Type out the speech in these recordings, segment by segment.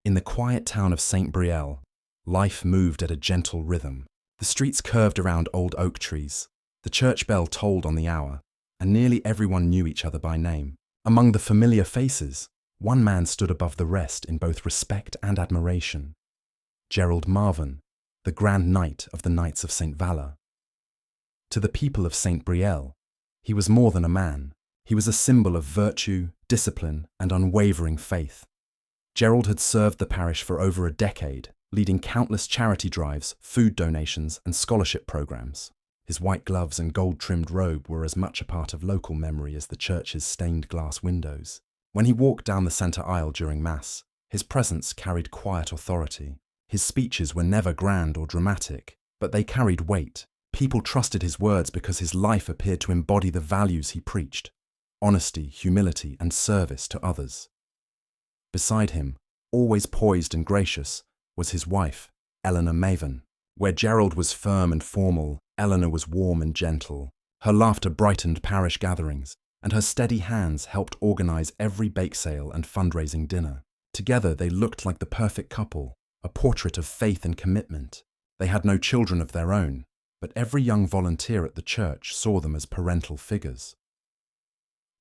In the quiet town of St. Brielle, life moved at a gentle rhythm. The streets curved around old oak trees. The church bell tolled on the hour, and nearly everyone knew each other by name. Among the familiar faces, one man stood above the rest in both respect and admiration. Gerald Marvin, the Grand Knight of the Knights of St. Valor. To the people of St. Brielle, he was more than a man. He was a symbol of virtue, discipline, and unwavering faith. Gerald had served the parish for over a decade, leading countless charity drives, food donations, and scholarship programs. His white gloves and gold-trimmed robe were as much a part of local memory as the church's stained glass windows. When he walked down the center aisle during Mass, his presence carried quiet authority. His speeches were never grand or dramatic, but they carried weight. People trusted his words because his life appeared to embody the values he preached: honesty, humility, and service to others. Beside him, always poised and gracious, was his wife, Eleanor Maven. Where Gerald was firm and formal, Eleanor was warm and gentle. Her laughter brightened parish gatherings, and her steady hands helped organize every bake sale and fundraising dinner. Together they looked like the perfect couple, a portrait of faith and commitment. They had no children of their own, but every young volunteer at the church saw them as parental figures.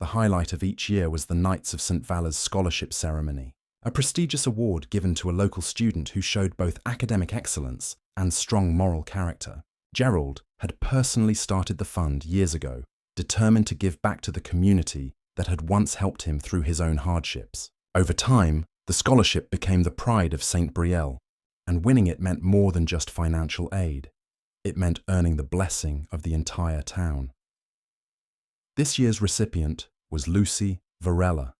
The highlight of each year was the Knights of St. Valor's scholarship ceremony, a prestigious award given to a local student who showed both academic excellence and strong moral character. Gerald had personally started the fund years ago, determined to give back to the community that had once helped him through his own hardships. Over time, the scholarship became the pride of St. Brielle, and winning it meant more than just financial aid. It meant earning the blessing of the entire town. This year's recipient was Lucy Varela,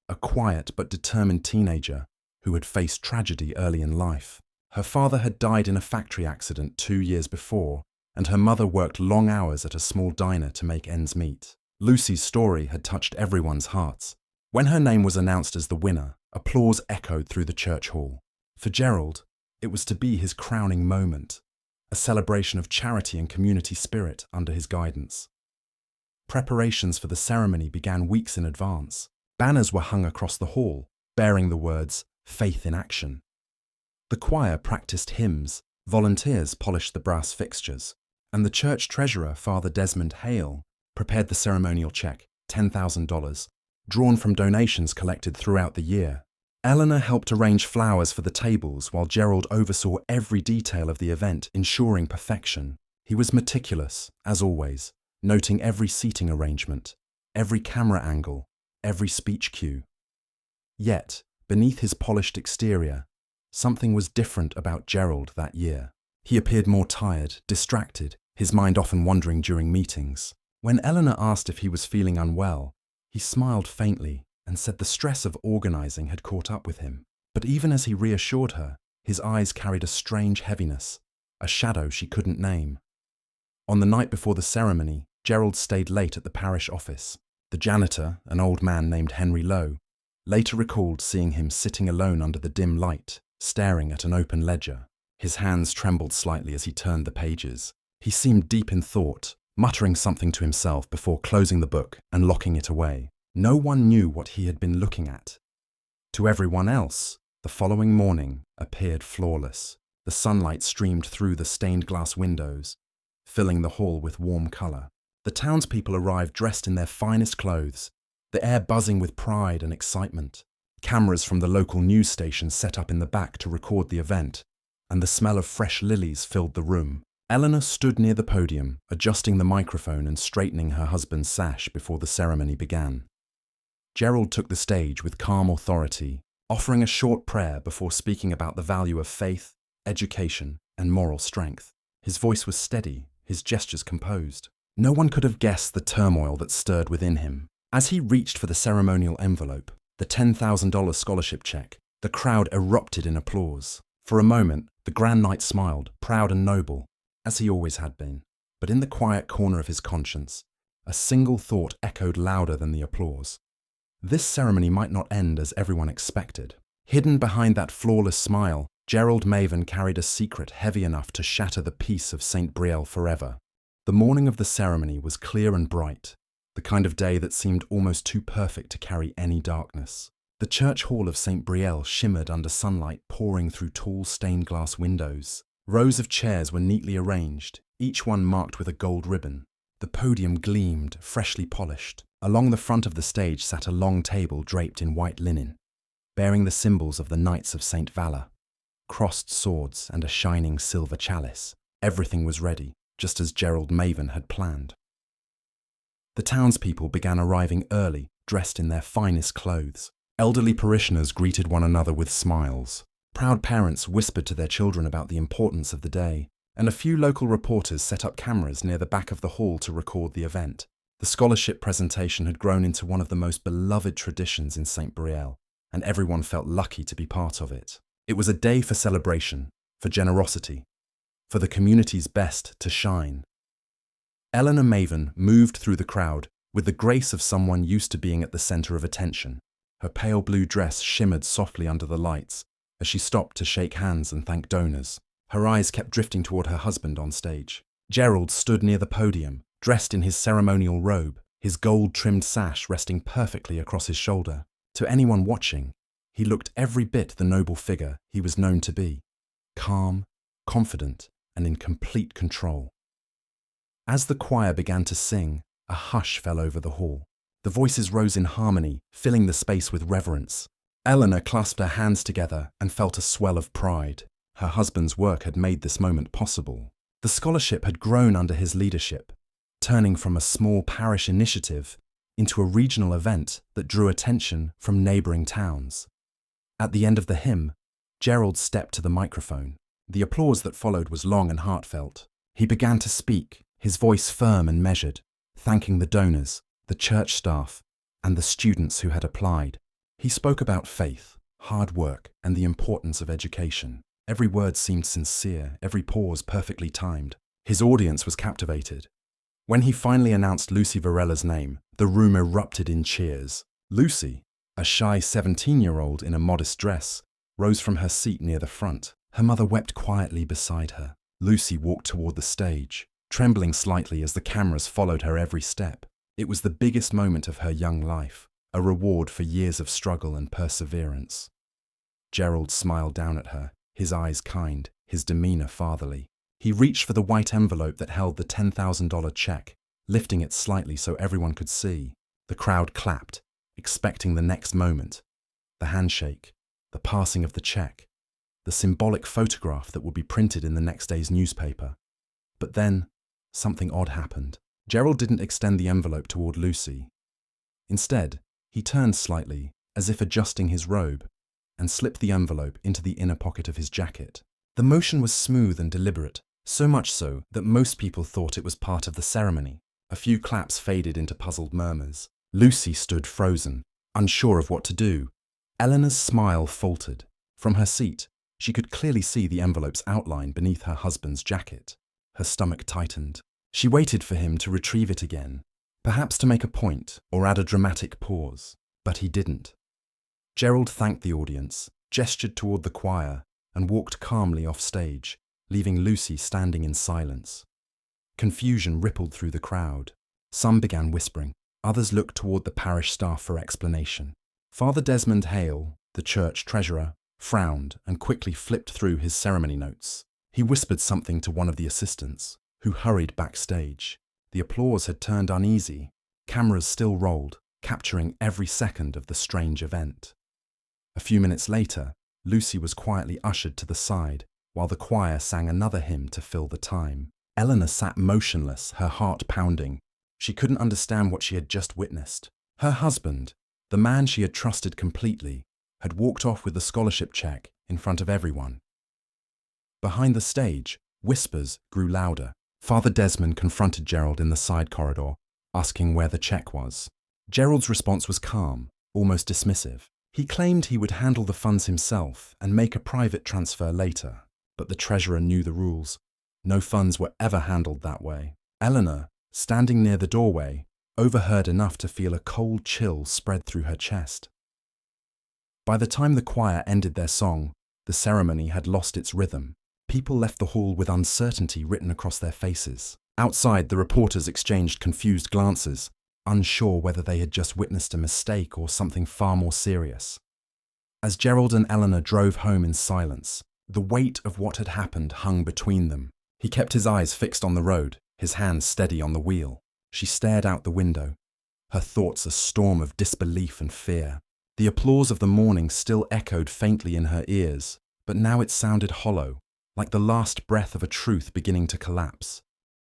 a quiet but determined teenager who had faced tragedy early in life. Her father had died in a factory accident 2 years before, and her mother worked long hours at a small diner to make ends meet. Lucy's story had touched everyone's hearts. When her name was announced as the winner, applause echoed through the church hall. For Gerald, it was to be his crowning moment, a celebration of charity and community spirit under his guidance. Preparations for the ceremony began weeks in advance. Banners were hung across the hall, bearing the words, "Faith in Action." The choir practiced hymns, volunteers polished the brass fixtures, and the church treasurer, Father Desmond Hale, prepared the ceremonial check, $10,000, drawn from donations collected throughout the year. Eleanor helped arrange flowers for the tables while Gerald oversaw every detail of the event, ensuring perfection. He was meticulous, as always, noting every seating arrangement, every camera angle, every speech cue. Yet, beneath his polished exterior, something was different about Gerald that year. He appeared more tired, distracted, his mind often wandering during meetings. When Eleanor asked if he was feeling unwell, he smiled faintly and said the stress of organizing had caught up with him. But even as he reassured her, his eyes carried a strange heaviness, a shadow she couldn't name. On the night before the ceremony, Gerald stayed late at the parish office. The janitor, an old man named Henry Lowe, later recalled seeing him sitting alone under the dim light, staring at an open ledger. His hands trembled slightly as he turned the pages. He seemed deep in thought, muttering something to himself before closing the book and locking it away. No one knew what he had been looking at. To everyone else, the following morning appeared flawless. The sunlight streamed through the stained glass windows, filling the hall with warm color. The townspeople arrived dressed in their finest clothes, the air buzzing with pride and excitement. Cameras from the local news station set up in the back to record the event, and the smell of fresh lilies filled the room. Eleanor stood near the podium, adjusting the microphone and straightening her husband's sash before the ceremony began. Gerald took the stage with calm authority, offering a short prayer before speaking about the value of faith, education, and moral strength. His voice was steady, his gestures composed. No one could have guessed the turmoil that stirred within him. As he reached for the ceremonial envelope, the $10,000 scholarship check, the crowd erupted in applause. For a moment, the Grand Knight smiled, proud and noble, as he always had been. But in the quiet corner of his conscience, a single thought echoed louder than the applause. This ceremony might not end as everyone expected. Hidden behind that flawless smile, Gerald Maven carried a secret heavy enough to shatter the peace of St. Brielle forever. The morning of the ceremony was clear and bright, the kind of day that seemed almost too perfect to carry any darkness. The church hall of St. Brielle shimmered under sunlight pouring through tall stained glass windows. Rows of chairs were neatly arranged, each one marked with a gold ribbon. The podium gleamed, freshly polished. Along the front of the stage sat a long table draped in white linen, bearing the symbols of the Knights of St. Valor, crossed swords and a shining silver chalice. Everything was ready, just as Gerald Maven had planned. The townspeople began arriving early, dressed in their finest clothes. Elderly parishioners greeted one another with smiles. Proud parents whispered to their children about the importance of the day, and a few local reporters set up cameras near the back of the hall to record the event. The scholarship presentation had grown into one of the most beloved traditions in St. Brielle, and everyone felt lucky to be part of it. It was a day for celebration, for generosity, for the community's best to shine. Eleanor Maven moved through the crowd with the grace of someone used to being at the center of attention. Her pale blue dress shimmered softly under the lights as she stopped to shake hands and thank donors. Her eyes kept drifting toward her husband on stage. Gerald stood near the podium, dressed in his ceremonial robe, his gold-trimmed sash resting perfectly across his shoulder. To anyone watching, he looked every bit the noble figure he was known to be, calm, confident, and in complete control. As the choir began to sing, a hush fell over the hall. The voices rose in harmony, filling the space with reverence. Eleanor clasped her hands together and felt a swell of pride. Her husband's work had made this moment possible. The scholarship had grown under his leadership, turning from a small parish initiative into a regional event that drew attention from neighboring towns. At the end of the hymn, Gerald stepped to the microphone. The applause that followed was long and heartfelt. He began to speak, his voice firm and measured, thanking the donors, the church staff, and the students who had applied. He spoke about faith, hard work, and the importance of education. Every word seemed sincere, every pause perfectly timed. His audience was captivated. When he finally announced Lucy Varella's name, the room erupted in cheers. Lucy, a shy 17-year-old in a modest dress, rose from her seat near the front. Her mother wept quietly beside her. Lucy walked toward the stage, trembling slightly as the cameras followed her every step. It was the biggest moment of her young life, a reward for years of struggle and perseverance. Gerald smiled down at her, his eyes kind, his demeanor fatherly. He reached for the white envelope that held the $10,000 check, lifting it slightly so everyone could see. The crowd clapped, expecting the next moment. The handshake, the passing of the check, the symbolic photograph that would be printed in the next day's newspaper. But then, something odd happened. Gerald didn't extend the envelope toward Lucy. Instead, he turned slightly, as if adjusting his robe, and slipped the envelope into the inner pocket of his jacket. The motion was smooth and deliberate, so much so that most people thought it was part of the ceremony. A few claps faded into puzzled murmurs. Lucy stood frozen, unsure of what to do. Eleanor's smile faltered. From her seat, she could clearly see the envelope's outline beneath her husband's jacket. Her stomach tightened. She waited for him to retrieve it again, perhaps to make a point or add a dramatic pause, but he didn't. Gerald thanked the audience, gestured toward the choir, and walked calmly off stage, leaving Lucy standing in silence. Confusion rippled through the crowd. Some began whispering, others looked toward the parish staff for explanation. Father Desmond Hale, the church treasurer, frowned and quickly flipped through his ceremony notes. He whispered something to one of the assistants, who hurried backstage. The applause had turned uneasy. Cameras still rolled, capturing every second of the strange event. A few minutes later, Lucy was quietly ushered to the side, while the choir sang another hymn to fill the time. Eleanor sat motionless, her heart pounding. She couldn't understand what she had just witnessed. Her husband, the man she had trusted completely, had walked off with the scholarship check in front of everyone. Behind the stage, whispers grew louder. Father Desmond confronted Gerald in the side corridor, asking where the check was. Gerald's response was calm, almost dismissive. He claimed he would handle the funds himself and make a private transfer later, but the treasurer knew the rules. No funds were ever handled that way. Eleanor, standing near the doorway, overheard enough to feel a cold chill spread through her chest. By the time the choir ended their song, the ceremony had lost its rhythm. People left the hall with uncertainty written across their faces. Outside, the reporters exchanged confused glances, unsure whether they had just witnessed a mistake or something far more serious. As Gerald and Eleanor drove home in silence, the weight of what had happened hung between them. He kept his eyes fixed on the road, his hands steady on the wheel. She stared out the window, her thoughts a storm of disbelief and fear. The applause of the morning still echoed faintly in her ears, but now it sounded hollow, like the last breath of a truth beginning to collapse.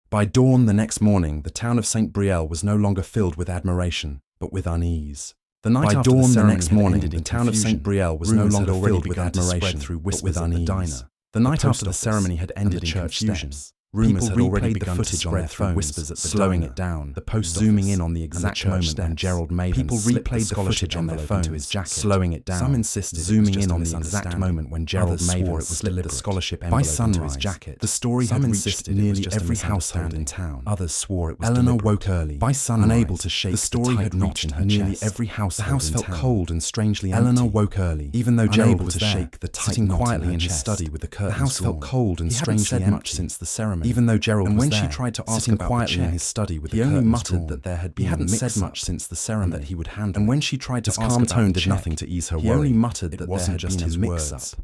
By dawn the next morning, the town of St. Brielle was no longer filled with admiration, but with unease. The night after the ceremony the town of St. Brielle was no longer filled with admiration, but with unease. The night after the ceremony had ended in confusion. Rumours had already begun to spread through whispers at the slowing it down, the post zooming in on the exact moment when Gerald Maven people replayed the footage on their phone to his jacket, slowing it down. Some insisted zooming in on the exact moment when Gerald Maven slipped the scholarship envelope into his jacket. The story had reached nearly every household in town. Others swore it was Eleanor woke early, by sunrise, unable to shake the story had knot in her nearly every house. The house felt cold and strangely empty. Eleanor woke early, even though Gerald was there, shake the tight sitting quietly in his study with the curtains drawn. The house felt cold and strangely empty. Much since the ceremony. Even though Gerald was there, and when she tried to ask about quietly in his study with the curtains drawn, he only muttered that there had been a mix-up, said much since the ceremony, that he would handle. And when she tried to ask about the check, his calm tone did nothing to ease her worry. He only muttered that it wasn't just his words.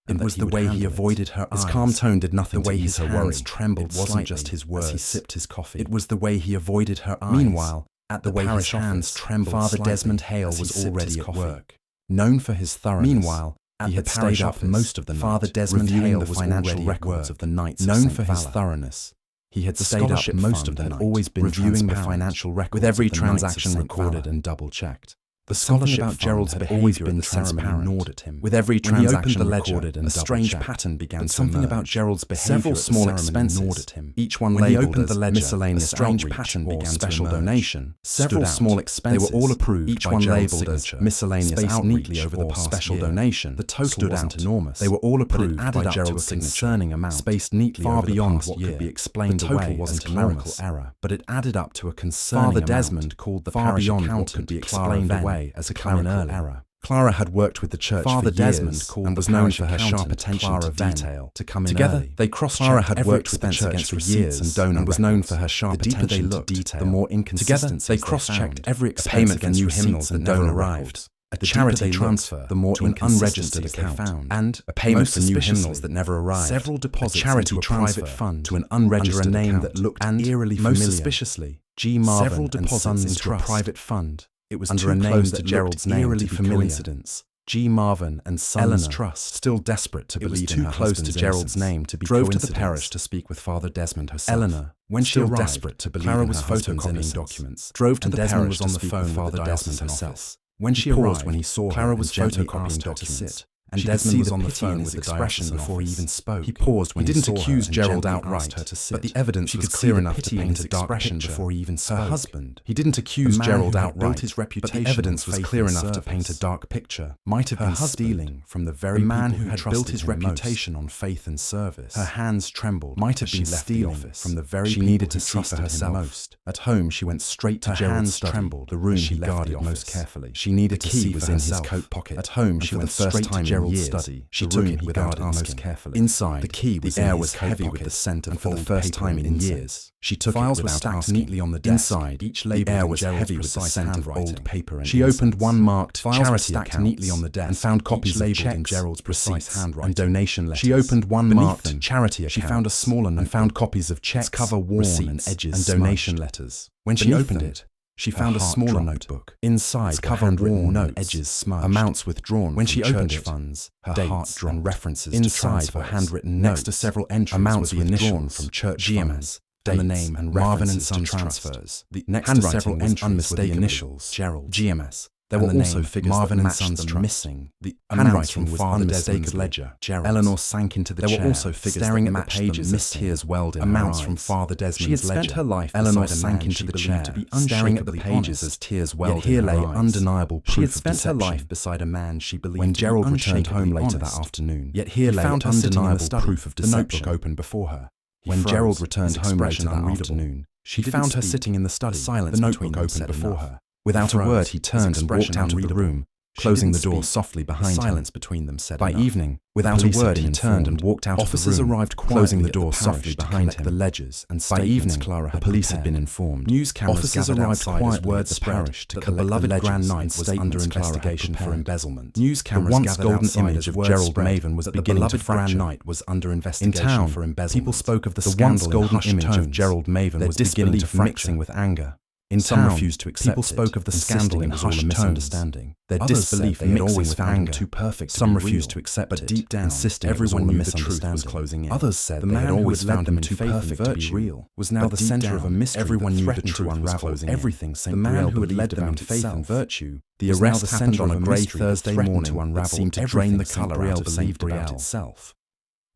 It was the way he avoided her eyes. His calm tone did nothing to ease her worry. The way his hands trembled slightly. It wasn't just his words as he sipped his coffee. It was the way he avoided her eyes. Meanwhile, at the parish office, Father Desmond Hale was already at work. Known for his thoroughness. Meanwhile, he had stayed up most of the night. Father Desmond Hale was financial records of the Knights. Known for his thoroughness. He had stayed up most of the night, always been reviewing the financial records with every transaction recorded and double-checked. The scholarship about Gerald's behavior always been transparent, gnawed at him. With every transaction recorded and a strange pattern began to something about Gerald's behavior. Several small expenses gnawed at him. Each one labeled as miscellaneous, a strange pattern began special donation. Several small expenses. They were all approved. Each one labeled as miscellaneous outreach neatly over the past special donation. The total wasn't enormous. They were all approved by Gerald's concerning amount, spaced neatly far beyond what could be explained away as a clerical error. But it added up to a concerning amount. Father Desmond called the parish accountant could be explained away as a clerical error. Clara had worked with the church Father for years Desmond called and was known for her sharp attention to detail. To come in together, early. They cross-checked. Clara had worked with the church for years and donor and was known for her sharp attention to detail. The more inconsistencies they cross-checked every expense against new hymnals that never arrived. A charity transfer, the more unregistered account, and a payment for new hymnals that never arrived. Several deposits, a charity private fund to an unregistered name that looked eerily familiar. Most suspiciously, G. Marvin and Sons into a private fund. It was under a name that Gerald's name eerily familiar. Coincidence. G. Marvin and Sons Eleanor Trust, still desperate to believe in her close to Gerald's name to be drove to the parish to speak with Father Desmond herself. Eleanor, when she arrived, desperate to believe Clara was photocopying documents, drove to the parish to speak with Father Desmond herself. When she arrived, when he saw her, Clara was photocopying documents. And Desmond was on the phone with expression before he even spoke. He paused when he didn't accuse Gerald outright, but the evidence was clear enough to paint a dark picture before he even spoke. Her husband. He didn't accuse Gerald outright, but the evidence was clear enough to paint a dark picture. Might have been stealing from the very man who had built his reputation on faith and service. Her hands trembled. Might have been stealing from the very people she needed to trust herself most. At home, she went straight to Gerald's study, trembled. The room she guarded most carefully. She needed to see was in his coat pocket. At home, she went straight to Gerald's study. She took it without asking carefully. Inside, the key was the air was heavy with the scent of for the first time in years. She took files were stacked neatly on the desk. Inside, each label air was heavy with the scent of old paper. And she opened one marked charity stacked neatly on the desk and found copies of checks in Gerald's precise handwriting and donation letters. She opened one marked charity account. She found a smaller note and found copies of checks, cover worn and edges and donation letters. When she opened it, she found a smaller notebook. Inside, cover worn notes, edges smudged, amounts withdrawn. When she opened it, funds, her heart drawn references. Inside were handwritten notes. Next to several entries, amounts withdrawn from church GMS, and the name and Marvin and Sons transfers. The next to several entries unmistakable initials, Gerald GMS. There were also figures Marvin and Sons missing. The handwriting was unmistakable. Ledger. Gerald. Eleanor sank into the chair. There were also figures staring at the pages as tears welled in amounts from Father Desmond's ledger. She had spent her life. Eleanor sank into the chair, staring at the pages as tears welled in her eyes. Here lay undeniable proof. She had spent her life beside a man she believed. When Gerald returned home later that afternoon, yet here lay undeniable proof of deception. The notebook opened before her. When Gerald returned home later that afternoon, she found her sitting in the study. The notebook opened before her. Without a word, he turned and walked out of the room, closing the door softly behind him. Silence between them said enough. By evening, without a word, he turned and walked out of the room. Officers arrived quietly, closing the door softly behind him. The ledgers and statements. By evening, the police had been informed. News cameras arrived quietly words the parish to collect the beloved Grand Knight was under investigation for embezzlement. News cameras once golden image of Gerald Maven was beginning to fracture. The beloved Grand Knight was under investigation for embezzlement. People spoke of the once golden image of Gerald Maven was beginning to mixing with anger. In town, refused to accept people spoke of the scandal in hushed misunderstanding. Their disbelief mixing with anger. Too perfect. Some refused to accept but deep down, insisting everyone knew the truth was closing in. Others said the man who always found them too perfect to be real was now the center of a mystery. Everyone knew the truth was closing in. Everything St. The man who had led them into faith and virtue. The arrest happened on a grey Thursday morning to unravel. Seemed to drain the colour out of St. Brielle itself.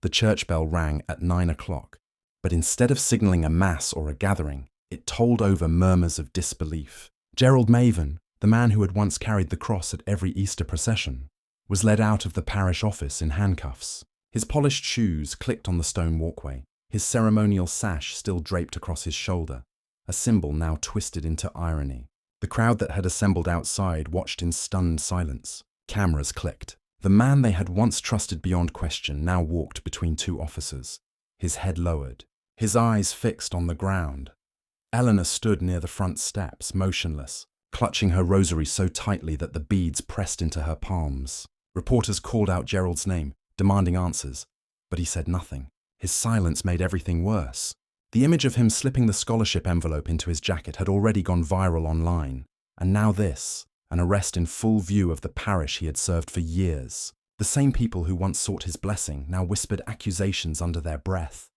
The church bell rang at 9 o'clock, but instead of signalling a mass or a gathering, it told over murmurs of disbelief. Gerald Maven, the man who had once carried the cross at every Easter procession, was led out of the parish office in handcuffs. His polished shoes clicked on the stone walkway, his ceremonial sash still draped across his shoulder, a symbol now twisted into irony. The crowd that had assembled outside watched in stunned silence. Cameras clicked. The man they had once trusted beyond question now walked between two officers, his head lowered, his eyes fixed on the ground. Eleanor stood near the front steps, motionless, clutching her rosary so tightly that the beads pressed into her palms. Reporters called out Gerald's name, demanding answers, but he said nothing. His silence made everything worse. The image of him slipping the scholarship envelope into his jacket had already gone viral online, and now this, an arrest in full view of the parish he had served for years. The same people who once sought his blessing now whispered accusations under their breath.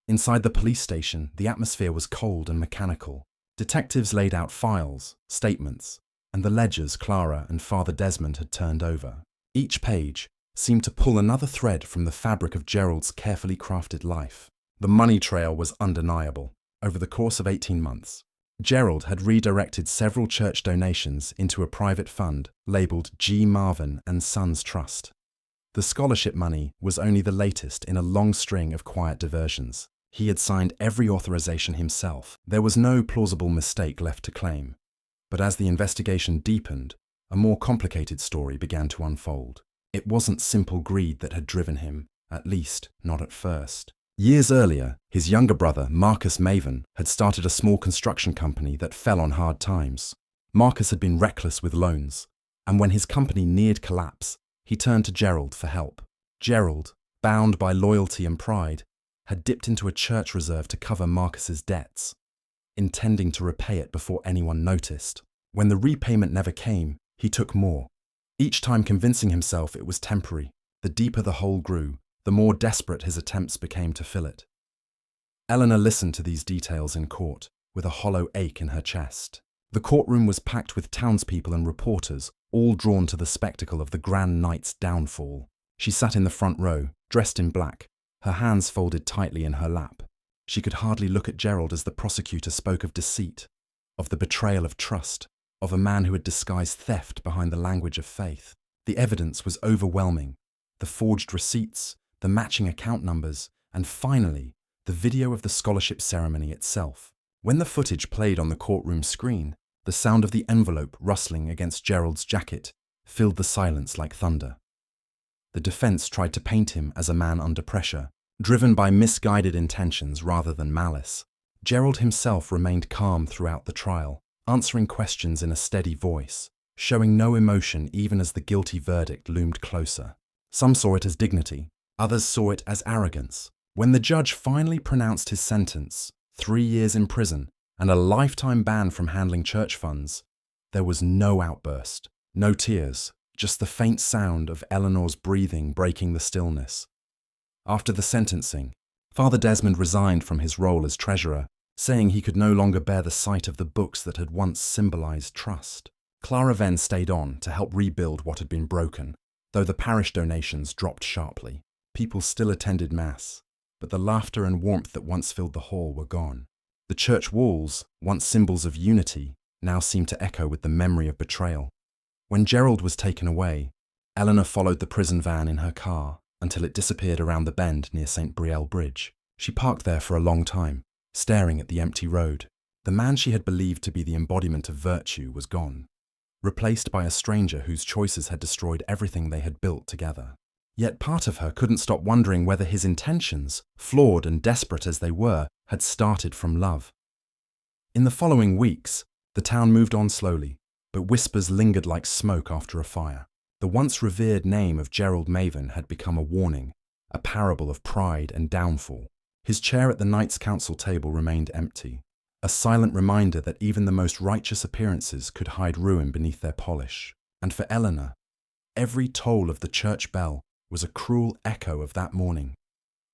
Inside the police station, the atmosphere was cold and mechanical. Detectives laid out files, statements, and the ledgers Clara and Father Desmond had turned over. Each page seemed to pull another thread from the fabric of Gerald's carefully crafted life. The money trail was undeniable. Over the course of 18 months, Gerald had redirected several church donations into a private fund labelled G. Marvin and Sons Trust. The scholarship money was only the latest in a long string of quiet diversions. He had signed every authorization himself. There was no plausible mistake left to claim. But as the investigation deepened, a more complicated story began to unfold. It wasn't simple greed that had driven him, at least not at first. Years earlier, his younger brother, Marcus Maven, had started a small construction company that fell on hard times. Marcus had been reckless with loans, and when his company neared collapse, he turned to Gerald for help. Gerald, bound by loyalty and pride, had dipped into a church reserve to cover Marcus's debts, intending to repay it before anyone noticed. When the repayment never came, he took more, each time convincing himself it was temporary. The deeper the hole grew, the more desperate his attempts became to fill it. Eleanor listened to these details in court, with a hollow ache in her chest. The courtroom was packed with townspeople and reporters, all drawn to the spectacle of the Grand Knight's downfall. She sat in the front row, dressed in black, her hands folded tightly in her lap. She could hardly look at Gerald as the prosecutor spoke of deceit, of the betrayal of trust, of a man who had disguised theft behind the language of faith. The evidence was overwhelming. The forged receipts, the matching account numbers, and finally, the video of the scholarship ceremony itself. When the footage played on the courtroom screen, the sound of the envelope rustling against Gerald's jacket filled the silence like thunder. The defense tried to paint him as a man under pressure, driven by misguided intentions rather than malice. Gerald himself remained calm throughout the trial, answering questions in a steady voice, showing no emotion even as the guilty verdict loomed closer. Some saw it as dignity, others saw it as arrogance. When the judge finally pronounced his sentence, 3 years in prison and a lifetime ban from handling church funds, there was no outburst, no tears, just the faint sound of Eleanor's breathing breaking the stillness. After the sentencing, Father Desmond resigned from his role as treasurer, saying he could no longer bear the sight of the books that had once symbolized trust. Clara then stayed on to help rebuild what had been broken, though the parish donations dropped sharply. People still attended Mass, but the laughter and warmth that once filled the hall were gone. The church walls, once symbols of unity, now seemed to echo with the memory of betrayal. When Gerald was taken away, Eleanor followed the prison van in her car until it disappeared around the bend near St. Brielle Bridge. She parked there for a long time, staring at the empty road. The man she had believed to be the embodiment of virtue was gone. replaced by a stranger whose choices had destroyed everything they had built together. Yet part of her couldn't stop wondering whether his intentions, flawed and desperate as they were, had started from love. In the following weeks, the town moved on slowly, but whispers lingered like smoke after a fire. The once revered name of Gerald Maven had become a warning, a parable of pride and downfall. His chair at the Knights' Council table remained empty, a silent reminder that even the most righteous appearances could hide ruin beneath their polish. And for Eleanor, every toll of the church bell was a cruel echo of that morning,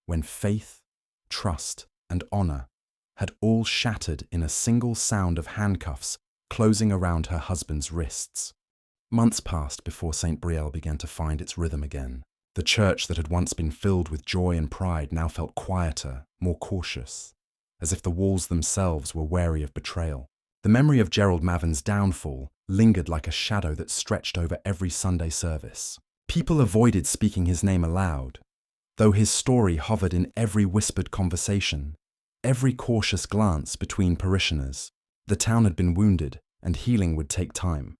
when faith, trust, and honor had all shattered in a single sound of handcuffs closing around her husband's wrists. Months passed before St. Brielle began to find its rhythm again. The church that had once been filled with joy and pride now felt quieter, more cautious, as if the walls themselves were wary of betrayal. The memory of Gerald Maven's downfall lingered like a shadow that stretched over every Sunday service. People avoided speaking his name aloud, though his story hovered in every whispered conversation, every cautious glance between parishioners. The town had been wounded, and healing would take time.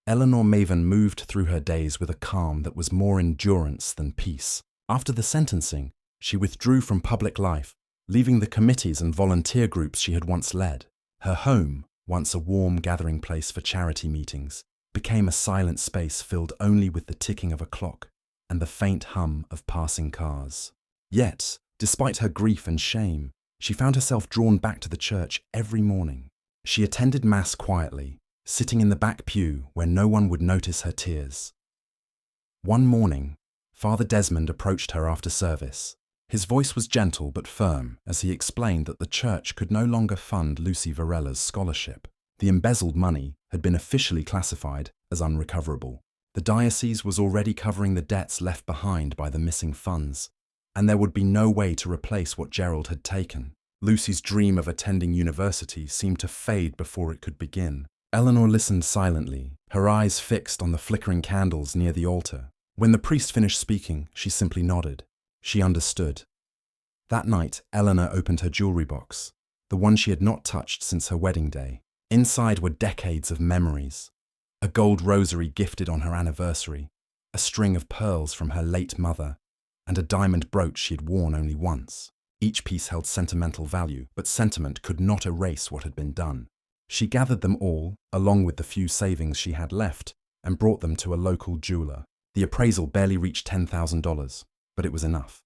Eleanor Maven moved through her days with a calm that was more endurance than peace. After the sentencing, she withdrew from public life, leaving the committees and volunteer groups she had once led. Her home, once a warm gathering place for charity meetings, became a silent space filled only with the ticking of a clock and the faint hum of passing cars. Yet, despite her grief and shame, she found herself drawn back to the church every morning. She attended Mass quietly, sitting in the back pew where no one would notice her tears. One morning, Father Desmond approached her after service. His voice was gentle but firm as he explained that the church could no longer fund Lucy Varella's scholarship. The embezzled money had been officially classified as unrecoverable. The diocese was already covering the debts left behind by the missing funds, and there would be no way to replace what Gerald had taken. Lucy's dream of attending university seemed to fade before it could begin. Eleanor listened silently, her eyes fixed on the flickering candles near the altar. When the priest finished speaking, she simply nodded. She understood. That night, Eleanor opened her jewelry box, the one she had not touched since her wedding day. Inside were decades of memories. A gold rosary gifted on her anniversary, a string of pearls from her late mother, and a diamond brooch she had worn only once. Each piece held sentimental value, but sentiment could not erase what had been done. She gathered them all, along with the few savings she had left, and brought them to a local jeweler. The appraisal barely reached $10,000, but it was enough.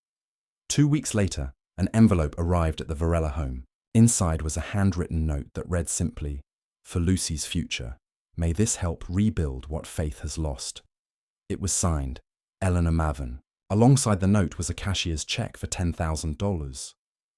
2 weeks later, an envelope arrived at the Varela home. Inside was a handwritten note that read simply, "For Lucy's future, may this help rebuild what faith has lost." It was signed, Eleanor Maven. Alongside the note was a cashier's check for $10,000.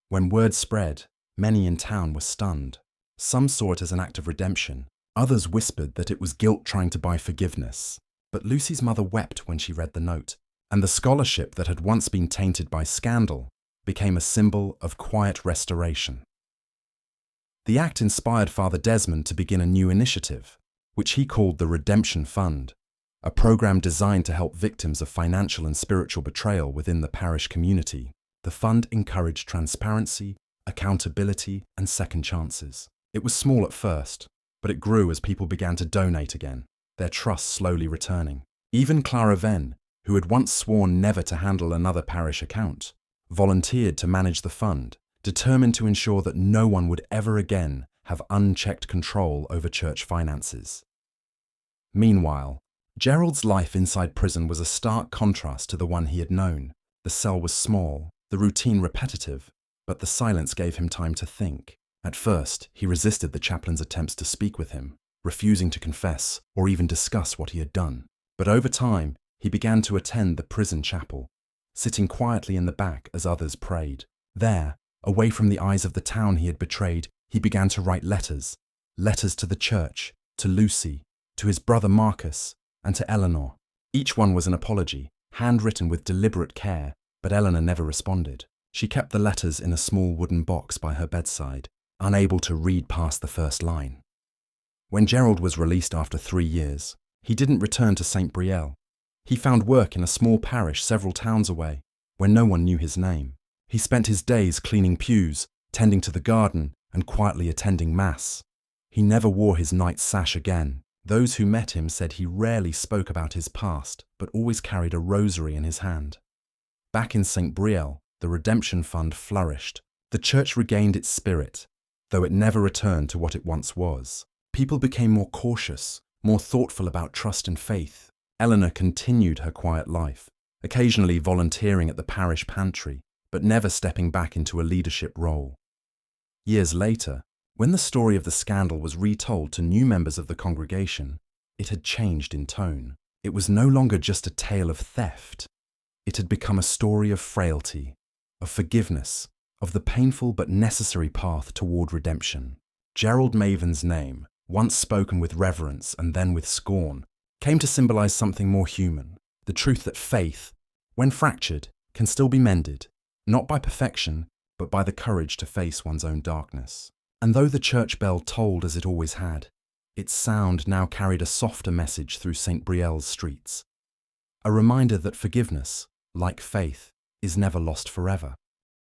When word spread, many in town were stunned. Some saw it as an act of redemption. Others whispered that it was guilt trying to buy forgiveness. But Lucy's mother wept when she read the note, and the scholarship that had once been tainted by scandal became a symbol of quiet restoration. The act inspired Father Desmond to begin a new initiative, which he called the Redemption Fund, a program designed to help victims of financial and spiritual betrayal within the parish community. The fund encouraged transparency, accountability, and second chances. It was small at first, but it grew as people began to donate again, their trust slowly returning. Even Clara Venn, who had once sworn never to handle another parish account, volunteered to manage the fund, determined to ensure that no one would ever again have unchecked control over church finances. Meanwhile, Gerald's life inside prison was a stark contrast to the one he had known. The cell was small, the routine repetitive, but the silence gave him time to think. At first, he resisted the chaplain's attempts to speak with him, refusing to confess or even discuss what he had done. But over time, he began to attend the prison chapel, sitting quietly in the back as others prayed. There, away from the eyes of the town he had betrayed, he began to write letters to the church, to Lucy, to his brother Marcus, and to Eleanor. Each one was an apology, handwritten with deliberate care, but Eleanor never responded. She kept the letters in a small wooden box by her bedside, unable to read past the first line. When Gerald was released after 3 years, he didn't return to St. Brielle. He found work in a small parish several towns away, where no one knew his name. He spent his days cleaning pews, tending to the garden, and quietly attending Mass. He never wore his knight's sash again, Those who met him said he rarely spoke about his past, but always carried a rosary in his hand. Back in St. Brielle, the Redemption Fund flourished. The church regained its spirit, though it never returned to what it once was. People became more cautious, more thoughtful about trust and faith. Eleanor continued her quiet life, occasionally volunteering at the parish pantry, but never stepping back into a leadership role. Years later, when the story of the scandal was retold to new members of the congregation, it had changed in tone. It was no longer just a tale of theft. It had become a story of frailty, of forgiveness, of the painful but necessary path toward redemption. Gerald Maven's name, once spoken with reverence and then with scorn, came to symbolize something more human, the truth that faith, when fractured, can still be mended, not by perfection, but by the courage to face one's own darkness. And though the church bell tolled as it always had, its sound now carried a softer message through St. Brielle's streets, a reminder that forgiveness, like faith, is never lost forever.